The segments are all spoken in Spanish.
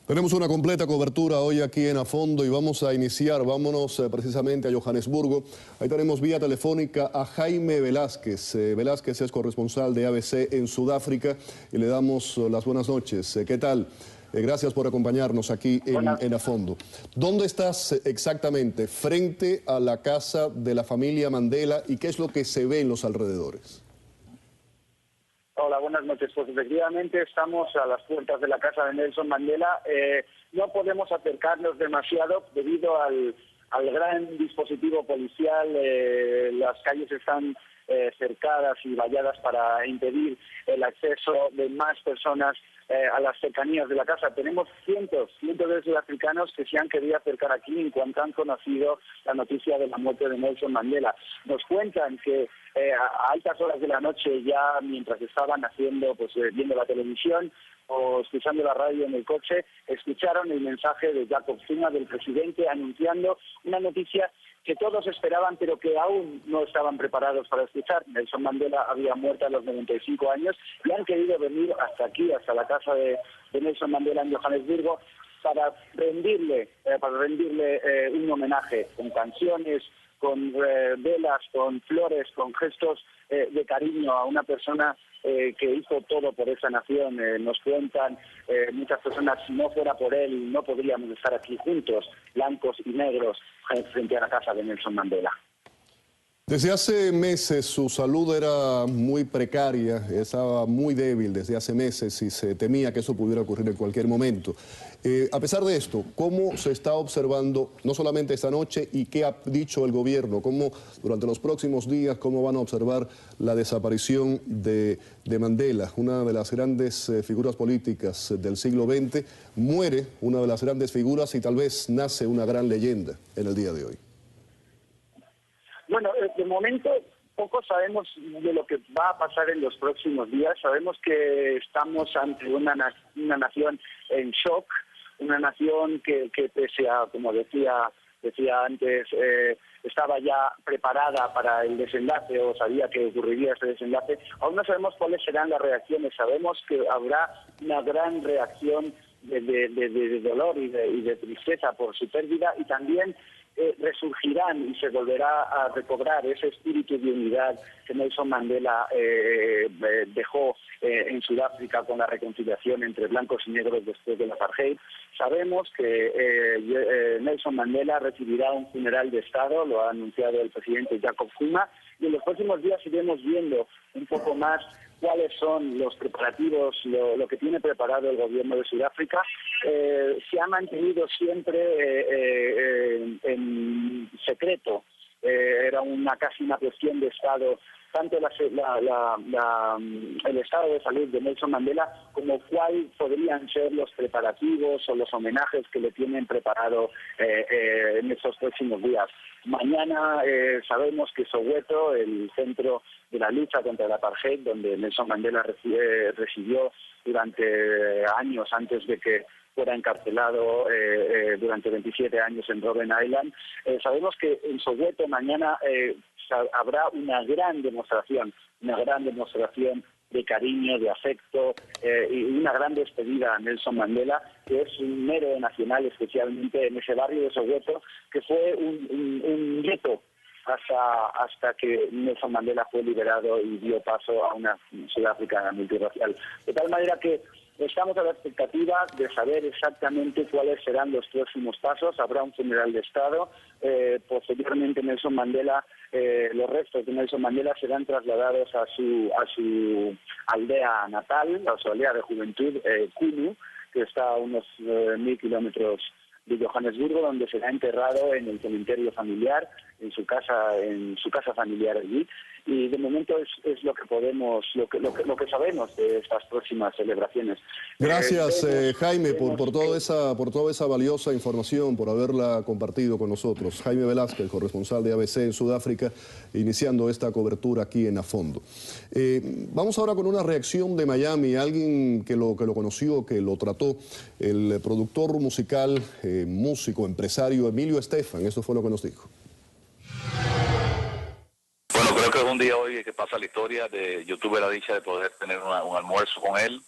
Tenemos una completa cobertura hoy aquí en A Fondo y vamos a iniciar, vámonos precisamente a Johannesburgo. Ahí tenemos vía telefónica a Jaime Velázquez. Velázquez es corresponsal de ABC en Sudáfrica y le damos las buenas noches. ¿Qué tal? Gracias por acompañarnos aquí en A Fondo. ¿Dónde estás exactamente? Frente a la casa de la familia Mandela, ¿y qué es lo que se ve en los alrededores? Hola, buenas noches. Pues efectivamente estamos a las puertas de la casa de Nelson Mandela. No podemos acercarnos demasiado debido al gran dispositivo policial. Las calles están cercadas y valladas para impedir el acceso de más personas a las cercanías de la casa. Tenemos cientos de sudafricanos que se han querido acercar aquí en cuanto han conocido la noticia de la muerte de Nelson Mandela. Nos cuentan que a altas horas de la noche, ya mientras estaban viendo la televisión o escuchando la radio en el coche, escucharon el mensaje de Jacob Zuma, del presidente, anunciando una noticia que todos esperaban, pero que aún no estaban preparados para escuchar. Nelson Mandela había muerto a los 95 años y han querido venir hasta aquí, hasta la casa de Nelson Mandela en Johannesburgo, para rendirle un homenaje con canciones, con velas, con flores, con gestos de cariño a una persona que hizo todo por esa nación. Nos cuentan muchas personas, si no fuera por él, no podríamos estar aquí juntos, blancos y negros, frente a la casa de Nelson Mandela. Desde hace meses su salud era muy precaria, estaba muy débil desde hace meses y se temía que eso pudiera ocurrir en cualquier momento. A pesar de esto, ¿cómo se está observando no solamente esta noche y qué ha dicho el gobierno? ¿Cómo durante los próximos días, cómo van a observar la desaparición de Mandela, una de las grandes figuras políticas del siglo XX? Muere una de las grandes figuras y tal vez nace una gran leyenda en el día de hoy. Bueno, de momento poco sabemos de lo que va a pasar en los próximos días. Sabemos que estamos ante una nación en shock, una nación que pese a, como decía antes, estaba ya preparada para el desenlace o sabía que ocurriría ese desenlace. Aún no sabemos cuáles serán las reacciones. Sabemos que habrá una gran reacción de dolor y de tristeza por su pérdida, y también resurgirán y se volverá a recobrar ese espíritu de unidad que Nelson Mandela dejó en Sudáfrica con la reconciliación entre blancos y negros después del apartheid. Sabemos que Nelson Mandela recibirá un funeral de Estado, lo ha anunciado el presidente Jacob Zuma, y en los próximos días iremos viendo un poco más cuáles son los preparativos, lo que tiene preparado el gobierno de Sudáfrica. Se ha mantenido siempre en secreto. Era casi una cuestión de Estado, tanto el estado de salud de Nelson Mandela como cuál podrían ser los preparativos o los homenajes que le tienen preparado en estos próximos días. Mañana sabemos que Soweto, el centro de la lucha contra el apartheid, donde Nelson Mandela residió durante años antes de que fuera encarcelado durante 27 años en Robben Island. Sabemos que en Soweto mañana habrá una gran demostración de cariño, de afecto y una gran despedida a Nelson Mandela, que es un héroe nacional, especialmente en ese barrio de Soweto, que fue un gueto hasta que Nelson Mandela fue liberado y dio paso a una Sudáfrica multirracial. De tal manera que estamos a la expectativa de saber exactamente cuáles serán los próximos pasos. Habrá un funeral de Estado. Posteriormente Nelson Mandela, los restos de Nelson Mandela serán trasladados a su aldea natal, a su aldea de juventud, Kunu, que está a unos 1000 kilómetros de Johannesburgo, donde será enterrado en el cementerio familiar, en su casa familiar allí. Y de momento es lo que podemos, lo que sabemos de estas próximas celebraciones. Gracias, Jaime, por toda esa valiosa información, por haberla compartido con nosotros. Jaime Velázquez, corresponsal de ABC en Sudáfrica, iniciando esta cobertura aquí en A Fondo. Vamos ahora con una reacción de Miami, alguien que lo conoció, que lo trató, el productor musical, músico, empresario Emilio Estefan. Esto fue lo que nos dijo. Bueno, creo que es un día hoy que pasa la historia. Yo tuve la dicha de poder tener un almuerzo con él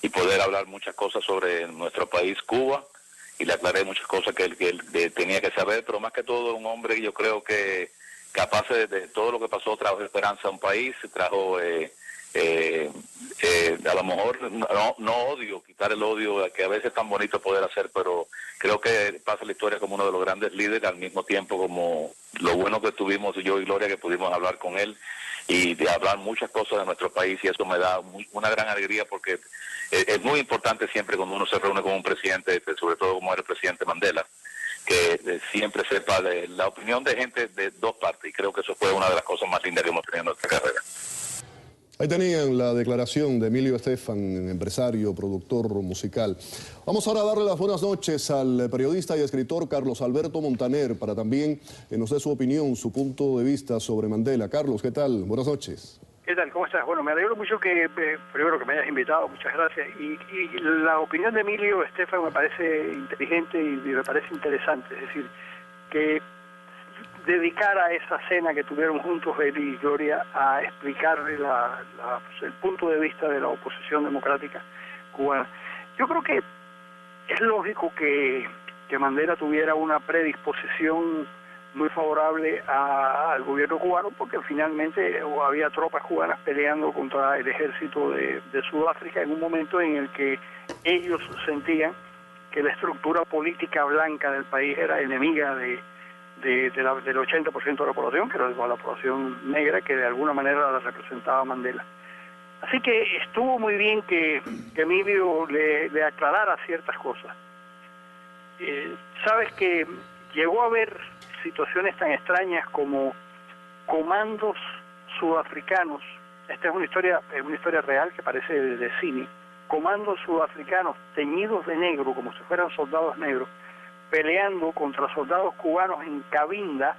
y poder hablar muchas cosas sobre nuestro país, Cuba, y le aclaré muchas cosas que él tenía que saber, pero más que todo un hombre, yo creo que capaz de todo lo que pasó, trajo esperanza a un país, trajo a lo mejor no odio, quitar el odio, que a veces es tan bonito poder hacer, pero creo que pasa la historia como uno de los grandes líderes, al mismo tiempo como lo bueno que tuvimos yo y Gloria, que pudimos hablar con él y de hablar muchas cosas de nuestro país, y eso me da una gran alegría, porque es muy importante siempre cuando uno se reúne con un presidente, sobre todo como era el presidente Mandela, que siempre sepa de la opinión de gente de dos partes, y creo que eso fue una de las cosas más lindas que hemos tenido en nuestra carrera. Ahí tenían la declaración de Emilio Estefan, empresario, productor musical. Vamos ahora a darle las buenas noches al periodista y escritor Carlos Alberto Montaner, para también nos dé su opinión, su punto de vista sobre Mandela. Carlos, ¿qué tal? Buenas noches. ¿Qué tal? ¿Cómo estás? Bueno, me alegro mucho que, primero, que me hayas invitado, muchas gracias. Y la opinión de Emilio Estefan me parece inteligente y me parece interesante. Es decir, que dedicara esa cena que tuvieron juntos él y Gloria a explicarle el punto de vista de la oposición democrática cubana. Yo creo que es lógico que Mandela tuviera una predisposición muy favorable al gobierno cubano, porque finalmente había tropas cubanas peleando contra el ejército de Sudáfrica en un momento en el que ellos sentían que la estructura política blanca del país era enemiga del 80% de la población, que era la población negra, que de alguna manera la representaba Mandela. Así que estuvo muy bien que Emilio le aclarara ciertas cosas. Sabes que llegó a haber situaciones tan extrañas como comandos sudafricanos. Esta es una historia real que parece de cine. Comandos sudafricanos teñidos de negro, como si fueran soldados negros, peleando contra soldados cubanos en Cabinda,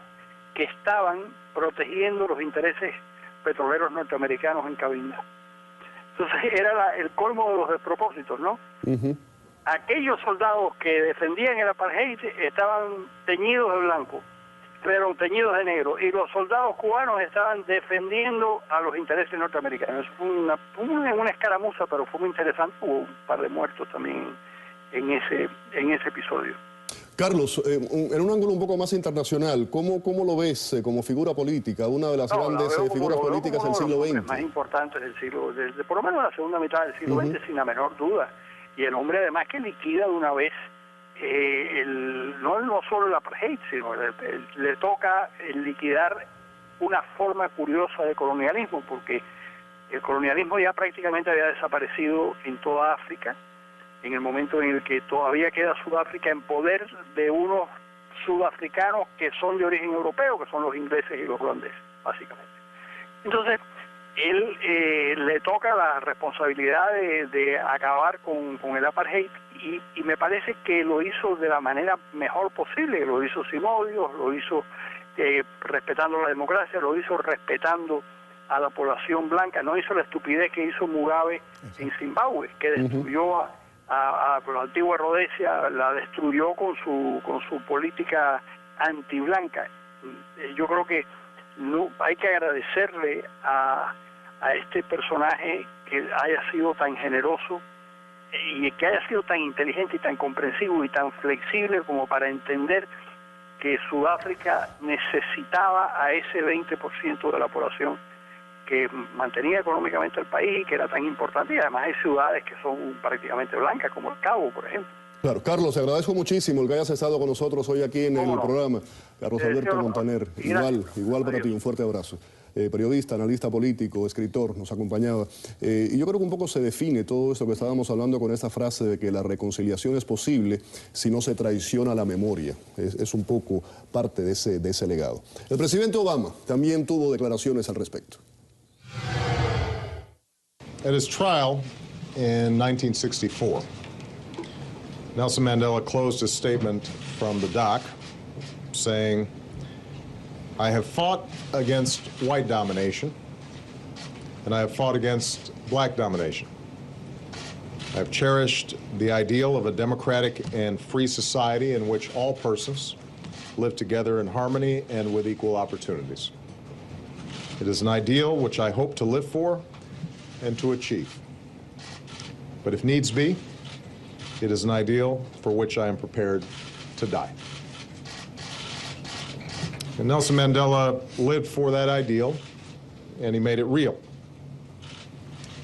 que estaban protegiendo los intereses petroleros norteamericanos en Cabinda. Entonces era el colmo de los despropósitos, ¿no? Uh-huh. Aquellos soldados que defendían el apartheid estaban teñidos de blanco, pero teñidos de negro, y los soldados cubanos estaban defendiendo a los intereses norteamericanos. Eso fue una escaramuza, pero fue muy interesante. Hubo un par de muertos también en ese episodio. Carlos, en un ángulo un poco más internacional, ¿cómo lo ves como figura política, una de las grandes figuras políticas del siglo XX? Más importantes del siglo, por lo menos la segunda mitad del siglo XX, sin la menor duda. Y el hombre además que liquida de una vez no solo el apartheid, sino le toca liquidar una forma curiosa de colonialismo, porque el colonialismo ya prácticamente había desaparecido en toda África, en el momento en el que todavía queda Sudáfrica en poder de unos sudafricanos que son de origen europeo, que son los ingleses y los holandeses, básicamente. Entonces, él le toca la responsabilidad de acabar con el apartheid, y me parece que lo hizo de la manera mejor posible. Lo hizo sin odios, lo hizo respetando la democracia, lo hizo respetando a la población blanca. No hizo la estupidez que hizo Mugabe en Zimbabue, que destruyó a la antigua Rhodesia, la destruyó con su política antiblanca. Yo creo que hay que agradecerle a este personaje que haya sido tan generoso y que haya sido tan inteligente y tan comprensivo y tan flexible como para entender que Sudáfrica necesitaba a ese 20% de la población que mantenía económicamente el país y que era tan importante, y además hay ciudades que son prácticamente blancas, como el Cabo, por ejemplo. Claro, Carlos, te agradezco muchísimo el que hayas estado con nosotros hoy aquí en el programa. Carlos Alberto Montaner, igual para ti, un fuerte abrazo. Periodista, analista político, escritor, nos acompañaba. Y yo creo que un poco se define todo esto que estábamos hablando con esta frase de que la reconciliación es posible si no se traiciona la memoria. Es un poco parte de ese legado. El presidente Obama también tuvo declaraciones al respecto. At his trial in 1964, Nelson Mandela closed his statement from the dock saying, "I have fought against white domination, and I have fought against black domination. I have cherished the ideal of a democratic and free society in which all persons live together in harmony and with equal opportunities. It is an ideal which I hope to live for and to achieve. But if needs be, it is an ideal for which I am prepared to die. And Nelson Mandela lived for that ideal, and he made it real.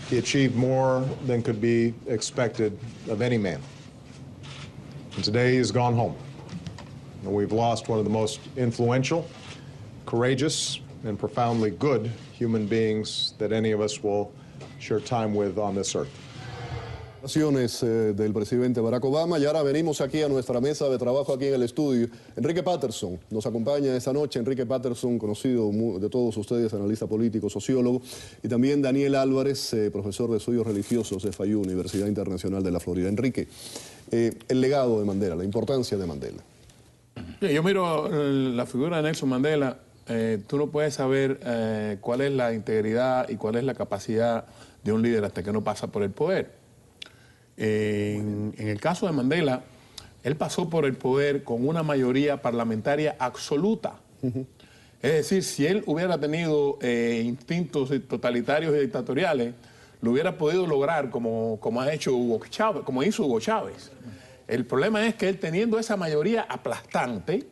He achieved more than could be expected of any man. And today he has gone home. And we've lost one of the most influential, courageous, and profoundly good human beings that any of us will share time with on this earth. Del presidente Barack Obama, y ahora venimos aquí a nuestra mesa de trabajo aquí en el estudio. Enrique Patterson nos acompaña esta noche. Enrique Patterson, conocido de todos ustedes, analista político, sociólogo, y también Daniel Álvarez, profesor de estudios religiosos de FIU, Universidad Internacional de la Florida. Enrique, el legado de Mandela, la importancia de Mandela. Yo miro la figura de Nelson Mandela. Tú no puedes saber cuál es la integridad y cuál es la capacidad de un líder hasta que no pasa por el poder. En el caso de Mandela, él pasó por el poder con una mayoría parlamentaria absoluta. Es decir, si él hubiera tenido instintos totalitarios y dictatoriales, lo hubiera podido lograr como ha hecho Hugo Chávez, como hizo Hugo Chávez. El problema es que él, teniendo esa mayoría aplastante,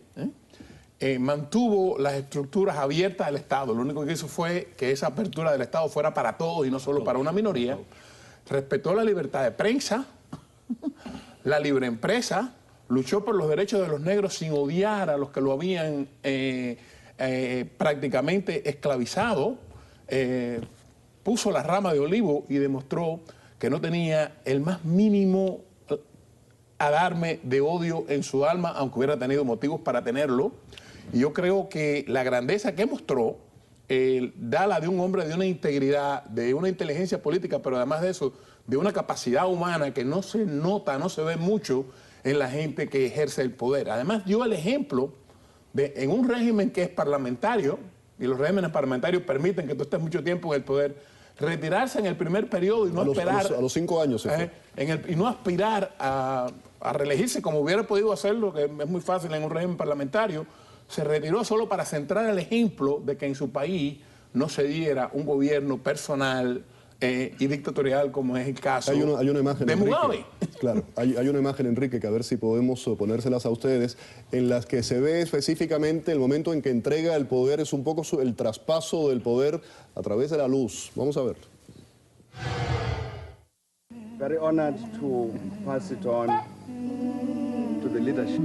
mantuvo las estructuras abiertas del Estado. Lo único que hizo fue que esa apertura del Estado fuera para todos y no solo para una minoría. Respetó la libertad de prensa, la libre empresa, luchó por los derechos de los negros sin odiar a los que lo habían prácticamente esclavizado, puso la rama de olivo y demostró que no tenía el más mínimo alarme de odio en su alma, aunque hubiera tenido motivos para tenerlo. Y yo creo que la grandeza que mostró da la de un hombre de una integridad, de una inteligencia política, pero además de eso, de una capacidad humana que no se nota, no se ve mucho en la gente que ejerce el poder. Además dio el ejemplo de, en un régimen que es parlamentario, y los regímenes parlamentarios permiten que tú estés mucho tiempo en el poder, retirarse en el primer periodo y no esperar... A los 5 años se fue. Y no aspirar a reelegirse como hubiera podido hacerlo, que es muy fácil en un régimen parlamentario. Se retiró solo para centrar el ejemplo de que en su país no se diera un gobierno personal y dictatorial como es el caso hay una imagen, de Mugabe. Enrique, claro, hay una imagen, Enrique, que a ver si podemos ponérselas a ustedes, en las que se ve específicamente el momento en que entrega el poder, es un poco el traspaso del poder a través de la luz. Vamos a ver. Very honored to pass it on to the leadership.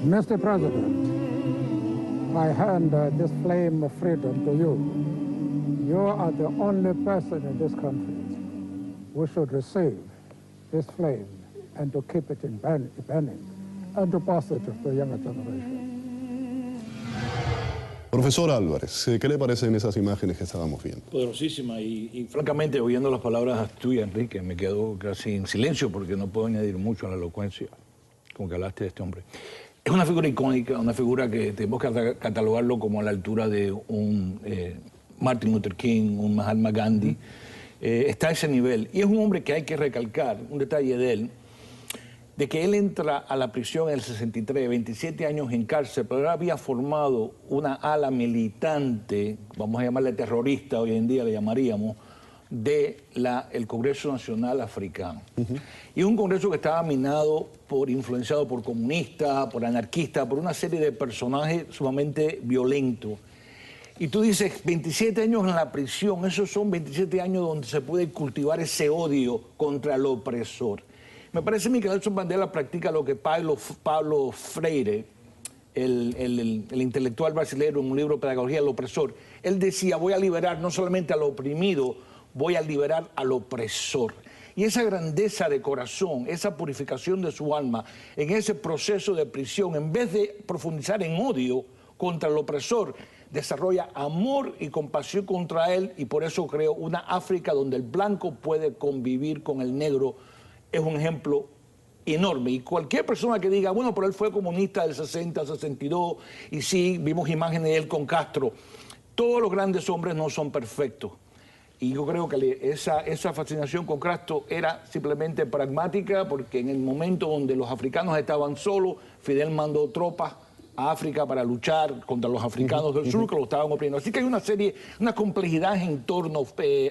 Mr. President, I hand this flame of freedom to you. You are the only person in this country who should receive this flame and to keep it burning and to pass it to the younger generation. Profesor Álvarez, ¿qué le parecen esas imágenes que estábamos viendo? Poderosísima y francamente, oyendo las palabras tuyas, Enrique, me quedo casi en silencio porque no puedo añadir mucho a la elocuencia con que hablaste de este hombre. Es una figura icónica, una figura que tenemos que catalogarlo como a la altura de un Martin Luther King, un Mahatma Gandhi. Está a ese nivel. Y es un hombre que hay que recalcar, un detalle de él, de que él entra a la prisión en el 63, 27 años en cárcel, pero él había formado una ala militante, vamos a llamarle terrorista, hoy en día le llamaríamos, del Congreso Nacional Africano. Y un congreso que estaba influenciado por comunistas, por anarquistas, por una serie de personajes sumamente violentos. Y tú dices, 27 años en la prisión, esos son 27 años donde se puede cultivar ese odio contra el opresor. Me parece a mí que Nelson Mandela practica lo que Paulo Freire, el intelectual brasileño, en un libro Pedagogía del Opresor, él decía, voy a liberar no solamente al oprimido, voy a liberar al opresor. Y esa grandeza de corazón, esa purificación de su alma, en ese proceso de prisión, en vez de profundizar en odio contra el opresor, desarrolla amor y compasión contra él, y por eso creó una África donde el blanco puede convivir con el negro. Es un ejemplo enorme. Y cualquier persona que diga, bueno, pero él fue comunista del 60, 62, y sí, vimos imágenes de él con Castro. Todos los grandes hombres no son perfectos. Y yo creo que esa fascinación con Castro era simplemente pragmática, porque en el momento donde los africanos estaban solos, Fidel mandó tropas a África para luchar contra los africanos del sur que lo estaban oprimiendo. Así que hay una complejidad en torno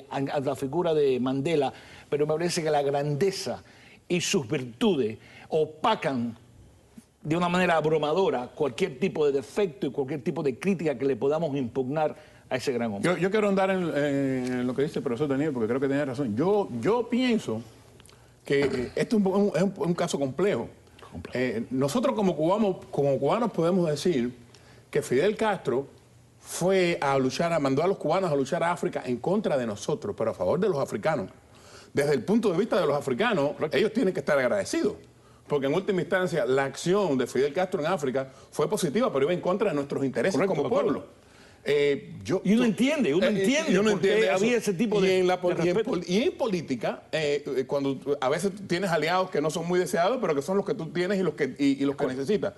a la figura de Mandela, pero me parece que la grandeza y sus virtudes opacan de una manera abrumadora cualquier tipo de defecto y cualquier tipo de crítica que le podamos impugnar a ese gran hombre. Yo quiero andar en lo que dice el profesor Daniel, porque creo que tiene razón. Yo pienso que esto es un caso complejo. Nosotros como cubanos podemos decir que Fidel Castro mandó a los cubanos a luchar a África en contra de nosotros, pero a favor de los africanos. Desde el punto de vista de los africanos, ellos tienen que estar agradecidos. Porque en última instancia, la acción de Fidel Castro en África fue positiva, pero iba en contra de nuestros intereses como pueblo. Y uno entiende por qué había ese tipo de respeto. Y en política, cuando a veces tienes aliados que no son muy deseados, pero que son los que tú tienes y los que necesitas.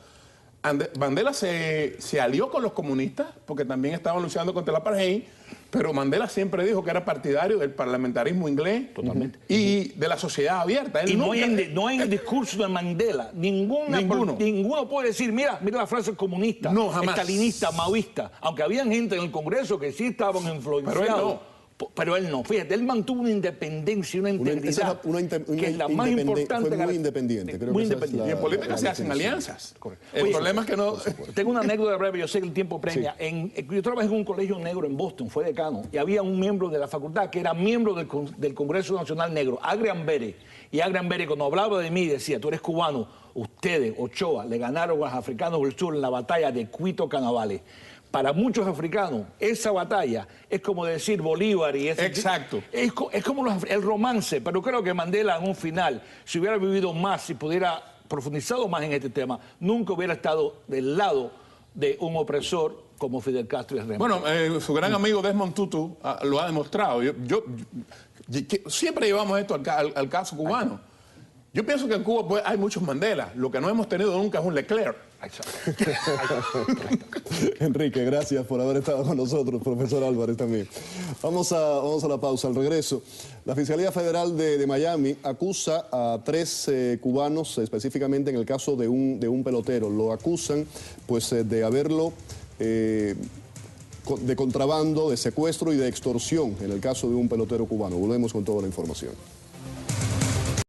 Mandela se alió con los comunistas, porque también estaban luchando contra el apartheid, pero Mandela siempre dijo que era partidario del parlamentarismo inglés. Totalmente. Y de la sociedad abierta. Y no hay en el discurso de Mandela ninguno puede decir, mira la frase comunista, no, jamás, estalinista, maoísta, aunque había gente en el Congreso que sí estaban influenciados. Pero él no, fíjate, él mantuvo una independencia, una integridad, que es la más importante. Fue muy independiente. Creo muy que independiente. Y en política se hacen alianzas. El problema es que no... Tengo una anécdota breve, yo sé que el tiempo premia. Sí. Yo trabajé en un colegio negro en Boston, fue decano, y había un miembro de la facultad que era miembro del Congreso Nacional Negro, Adrian Bere. Y Adrian Bere, cuando hablaba de mí, decía, tú eres cubano, ustedes, Ochoa, le ganaron a los africanos del sur en la batalla de Cuito Canavales. Para muchos africanos, esa batalla es como decir Bolívar y ese... Exacto. Es como el romance, pero creo que Mandela en un final, si hubiera vivido más, si pudiera profundizado más en este tema, nunca hubiera estado del lado de un opresor como Fidel Castro y el Bueno, su gran amigo Desmond Tutu lo ha demostrado. Siempre llevamos esto al caso cubano. Yo pienso que en Cuba pues, hay muchos Mandela. Lo que no hemos tenido nunca es un Leclerc. Enrique, gracias por haber estado con nosotros, profesor Álvarez también. Vamos a la pausa. Al regreso, la Fiscalía Federal de Miami acusa a 3 cubanos, específicamente en el caso de un pelotero. Lo acusan pues de haberlo... de contrabando, de secuestro y de extorsión en el caso de un pelotero cubano. Volvemos con toda la información.